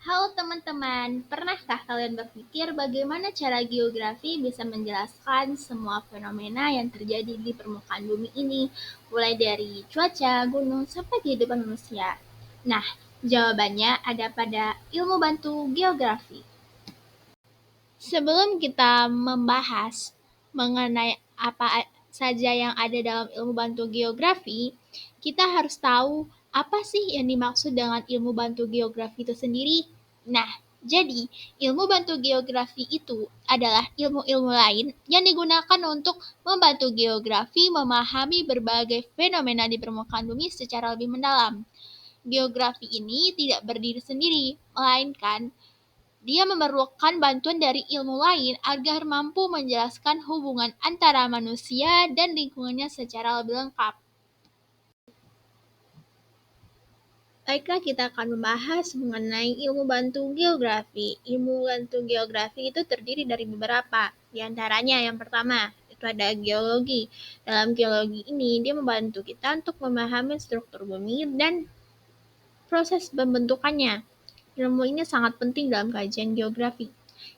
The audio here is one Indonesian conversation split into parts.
Halo teman-teman, pernahkah kalian berpikir bagaimana cara geografi bisa menjelaskan semua fenomena yang terjadi di permukaan bumi ini, mulai dari cuaca, gunung, sampai kehidupan manusia? Nah, jawabannya ada pada ilmu bantu geografi. Sebelum kita membahas mengenai apa saja yang ada dalam ilmu bantu geografi, kita harus tahu apa sih yang dimaksud dengan ilmu bantu geografi itu sendiri. Nah, jadi ilmu bantu geografi itu adalah ilmu-ilmu lain yang digunakan untuk membantu geografi memahami berbagai fenomena di permukaan bumi secara lebih mendalam. Geografi ini tidak berdiri sendiri, melainkan dia memerlukan bantuan dari ilmu lain agar mampu menjelaskan hubungan antara manusia dan lingkungannya secara lebih lengkap. Baiklah, kita akan membahas mengenai ilmu bantu geografi. Ilmu bantu geografi itu terdiri dari beberapa. Di antaranya yang pertama, itu ada geologi. Dalam geologi ini, dia membantu kita untuk memahami struktur bumi dan proses pembentukannya. Ilmu ini sangat penting dalam kajian geografi.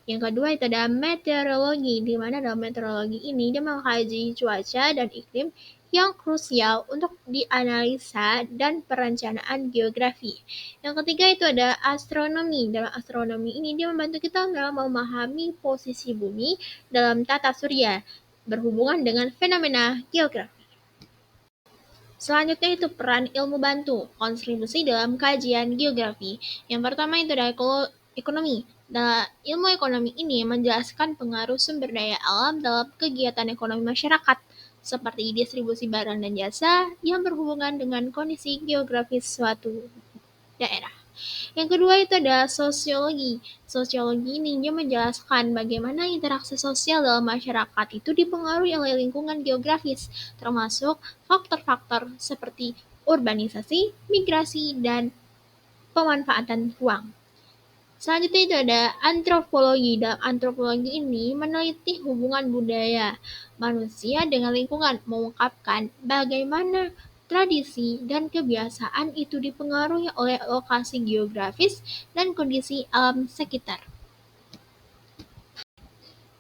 Yang kedua itu ada meteorologi, di mana dalam meteorologi ini dia mengkaji cuaca dan iklim yang krusial untuk dianalisa dan perencanaan geografi. Yang ketiga itu ada astronomi. Dalam astronomi ini dia membantu kita dalam memahami posisi bumi dalam tata surya berhubungan dengan fenomena geografi. Selanjutnya itu peran ilmu bantu, kontribusi dalam kajian geografi. Yang pertama itu adalah ekonomi. Nah, ilmu ekonomi ini menjelaskan pengaruh sumber daya alam dalam kegiatan ekonomi masyarakat, seperti distribusi barang dan jasa yang berhubungan dengan kondisi geografis suatu daerah. Yang kedua itu ada sosiologi. Sosiologi ini dia menjelaskan bagaimana interaksi sosial dalam masyarakat itu dipengaruhi oleh lingkungan geografis, termasuk faktor-faktor seperti urbanisasi, migrasi, dan pemanfaatan ruang. Selanjutnya itu ada antropologi. Dalam antropologi ini meneliti hubungan budaya manusia dengan lingkungan, mengungkapkan bagaimana tradisi dan kebiasaan itu dipengaruhi oleh lokasi geografis dan kondisi alam sekitar.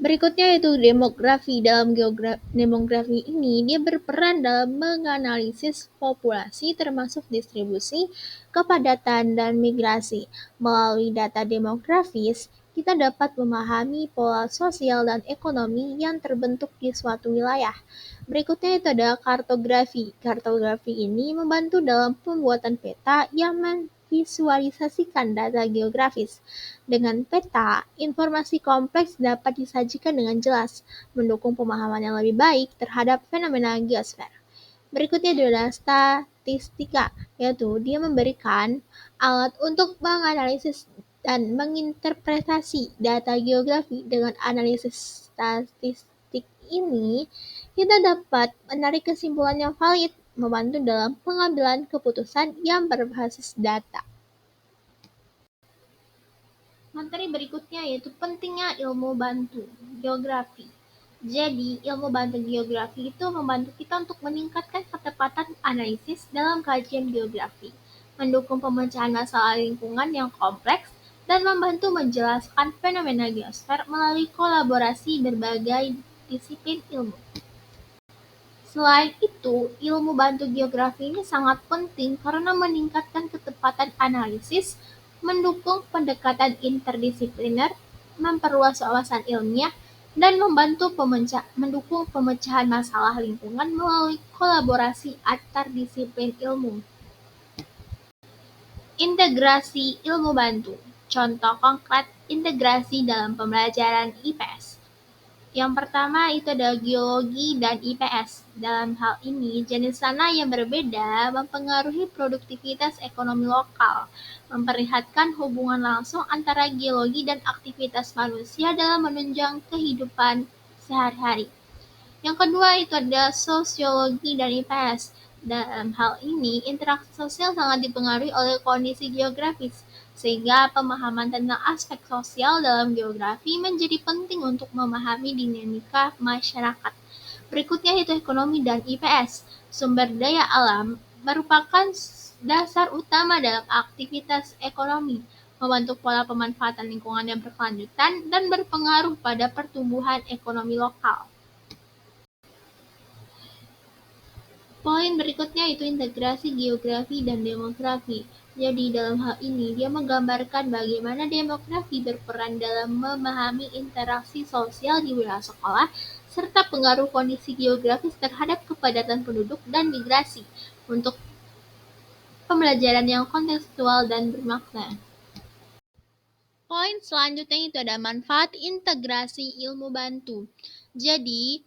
Berikutnya itu demografi. Dalam demografi ini, dia berperan dalam menganalisis populasi termasuk distribusi, kepadatan, dan migrasi. Melalui data demografis, kita dapat memahami pola sosial dan ekonomi yang terbentuk di suatu wilayah. Berikutnya itu ada kartografi. Kartografi ini membantu dalam pembuatan peta yang memvisualisasikan data geografis. Dengan peta, informasi kompleks dapat disajikan dengan jelas, mendukung pemahaman yang lebih baik terhadap fenomena geosfer. Berikutnya adalah statistika, yaitu dia memberikan alat untuk menganalisis dan menginterpretasi data geografi. Dengan analisis statistik ini, kita dapat menarik kesimpulan yang valid, membantu dalam pengambilan keputusan yang berbasis data. Materi berikutnya yaitu pentingnya ilmu bantu geografi. Jadi, ilmu bantu geografi itu membantu kita untuk meningkatkan ketepatan analisis dalam kajian geografi, mendukung pemecahan masalah lingkungan yang kompleks, dan membantu menjelaskan fenomena geosfer melalui kolaborasi berbagai disiplin ilmu. Selain itu, ilmu bantu geografi ini sangat penting karena meningkatkan ketepatan analisis, mendukung pendekatan interdisipliner, memperluas wawasan ilmiah, dan membantu mendukung pemecahan masalah lingkungan melalui kolaborasi antar disiplin ilmu. Integrasi ilmu bantu. Contoh konkret integrasi dalam pembelajaran IPS. Yang pertama itu ada geologi dan IPS. Dalam hal ini, jenis tanah yang berbeda mempengaruhi produktivitas ekonomi lokal, memperlihatkan hubungan langsung antara geologi dan aktivitas manusia dalam menunjang kehidupan sehari-hari. Yang kedua itu ada sosiologi dan IPS. Dalam hal ini, interaksi sosial sangat dipengaruhi oleh kondisi geografis, sehingga pemahaman tentang aspek sosial dalam geografi menjadi penting untuk memahami dinamika masyarakat. Berikutnya itu ekonomi dan IPS. Sumber daya alam merupakan dasar utama dalam aktivitas ekonomi, membentuk pola pemanfaatan lingkungan yang berkelanjutan, dan berpengaruh pada pertumbuhan ekonomi lokal. Poin berikutnya itu integrasi geografi dan demografi. Jadi dalam hal ini dia menggambarkan bagaimana demografi berperan dalam memahami interaksi sosial di wilayah sekolah serta pengaruh kondisi geografis terhadap kepadatan penduduk dan migrasi untuk pembelajaran yang kontekstual dan bermakna. Poin selanjutnya itu ada manfaat integrasi ilmu bantu. Jadi,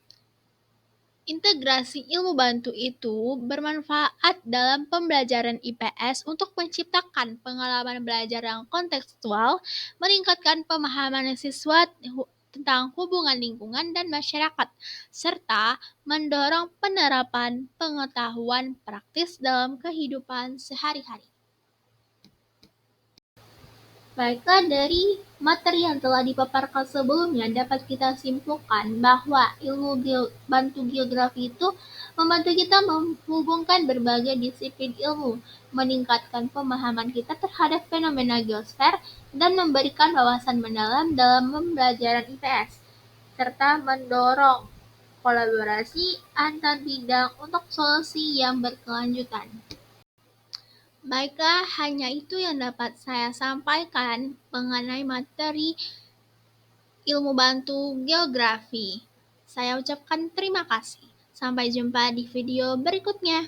integrasi ilmu bantu itu bermanfaat dalam pembelajaran IPS untuk menciptakan pengalaman belajar yang kontekstual, meningkatkan pemahaman siswa tentang hubungan lingkungan dan masyarakat, serta mendorong penerapan pengetahuan praktis dalam kehidupan sehari-hari. Baiklah, dari materi yang telah dipaparkan sebelumnya dapat kita simpulkan bahwa bantu geografi itu membantu kita menghubungkan berbagai disiplin ilmu, meningkatkan pemahaman kita terhadap fenomena geosfer, dan memberikan wawasan mendalam dalam pembelajaran IPS, serta mendorong kolaborasi antar bidang untuk solusi yang berkelanjutan. Baiklah, hanya itu yang dapat saya sampaikan mengenai materi ilmu bantu geografi. Saya ucapkan terima kasih. Sampai jumpa di video berikutnya.